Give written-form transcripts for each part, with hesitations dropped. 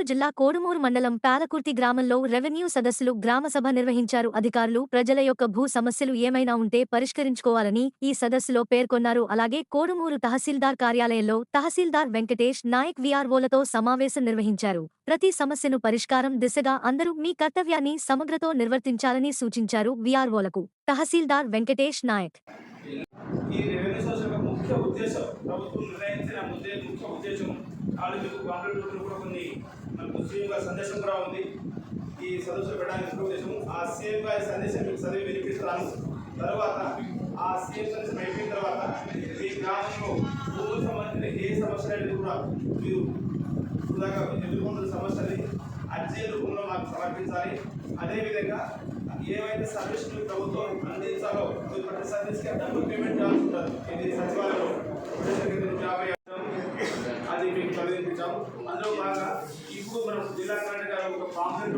కర్నూలు జిల్లా కోడుమూరు మండలం పాలకుర్తి గ్రామంలో రెవెన్యూ సదస్సులు గ్రామసభ నిర్వహించారు. అధికారులు ప్రజల యొక్క భూ సమస్యలు ఏమైనా ఉంటే పరిష్కరించుకోవాలని ఈ సదస్సులో పేర్కొన్నారు. అలాగే కోడుమూరు తహసీల్దార్ కార్యాలయంలో తహసీల్దార్ వెంకటేష్ నాయక్ వీఆర్ఓలతో సమావేశం నిర్వహించారు. ప్రతి సమస్యను పరిష్కారం దిశగా అందరూ మీ కర్తవ్యాన్ని సమగ్రతో నిర్వర్తించాలని సూచించారు. వీఆర్ఓలకు తహసీల్దార్ వెంకటేష్ నాయక్ ఈ రెవెన్యూ సోర్స్ యొక్క ముఖ్య ఉద్దేశం ప్రభుత్వం నిర్ణయించిన ముఖ్య ఉద్దేశం మీకు కాంప్లీట్ కూడా కొన్ని మనకు సీఎం గారి సందేశం కూడా ఉంది. ఈ సదస్సులు పెట్టడానికి ముఖ్య ఉద్దేశం ఆ సీఎం గారి సందేశం మీకు చదివి వినిపిస్తాను. తర్వాత ఆ సీఎం సందేశం అయిపోయిన తర్వాత మీ గ్రామంలో భూములకు సంబంధించిన ఏ సమస్యలు కూడా మీరు ఇలాగా ఎదుర్కొంటున్న సమస్యని అర్జీ రూపంలో మాకు సమర్పించాలి. అదేవిధంగా ఏవైతే సర్వీసులు ప్రభుత్వం అందించాలో ప్రతి సర్వీస్కి డబ్బులు పేమెంట్ చేయాల్సి ఉంటుంది. ఇది సచివాలయంలో 50 అది మీకు చదివించాము. అందులో బాగా ఇప్పుడు మనం జిల్లా కలెక్టర్ గారు ఒక పాంప్లెట్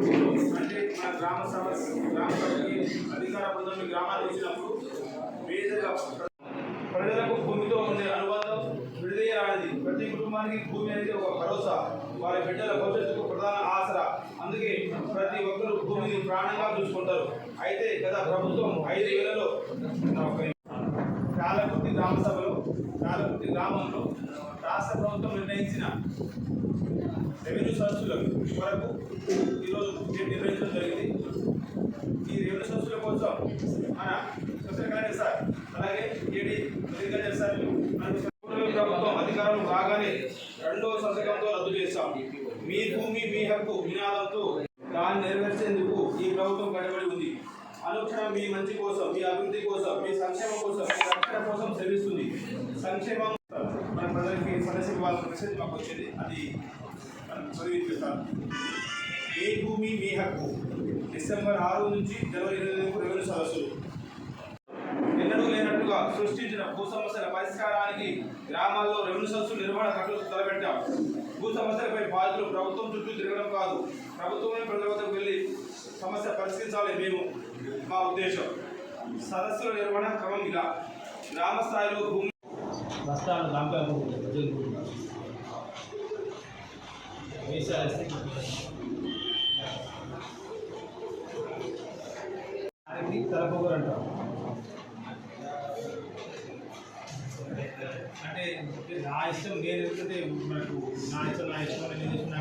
అంటే మన గ్రామసభకి అధికార బృందం గ్రామాలు ఇచ్చినప్పుడు మేజర్గా ప్రజలకు భూమితో ఉండే అనుబంధం విడదీయరానిది. ప్రతి కుటుంబానికి భూమి అనేది ఒక భరోసా, వారి బిడ్డల భవిష్యత్తుకు ప్రధాన ఆసరా. అందుకే ప్రతి ఒక్కరూ భూమిని ప్రాణంగా చూసుకుంటారు. అయితే గత ప్రభుత్వం 5 ఏళ్లలో పాలకుర్తి గ్రామంలో రాష్ట్ర ప్రభుత్వం నిర్ణయించిన రెవెన్యూ సదస్సుల వరకు ఈరోజు నిర్వహించడం జరిగింది. ఈ రెవెన్యూ సదస్సుల కోసం మన స్పెషల్ కలెక్టర్ సార్ అలాగే ఏడీ అగ్రికల్చర్ సార్ ప్రభుత్వం అధికారులు రాగానే 2వ సంతకంతో రద్దు చేస్తాం. మీ భూమి మీ హక్కు నినాదంతో దాన్ని నెరవేర్చేందుకు ఈ ప్రభుత్వం కట్టుబడి ఉంది. అనుక్షణం మీ మంచి కోసం, మీ అభివృద్ధి కోసం, మీ సంక్షేమం కోసం, మీ రక్షణ కోసం శ్రమిస్తుంది. సంక్షేమం మన ప్రజలకి సమస్య వాళ్ళ మెసేజ్ మాకు వచ్చేది, అది చదివిస్తాను. మీ భూమి మీ హక్కు డిసెంబర్ 6 నుంచి జనవరి 20 రెవెన్యూ సదస్సులు ఎన్నడూ లేనట్టుగా సృష్టించిన భూ సమస్యల పరిష్కారానికి గ్రామాల్లో రెవెన్యూ సదస్సులు నిర్వహణ కట్టుకు తలపెట్టాం. భూ సమస్యలపై బాధితులు ప్రభుత్వం చుట్టూ తిరగడం కాదు, ప్రభుత్వమే ప్రజల వద్దకు వెళ్ళి సమస్య పరిష్కరించాలి మేము మా ఉద్దేశం. సదస్సుల నిర్వహణ క్రమం ఇలా: గ్రామ స్థాయిలో భూమి తలపోగలంటాం. అంటే నా ఇష్టం నేను ఎందుకంటే మనకు నా ఇష్టం నేను చేసిన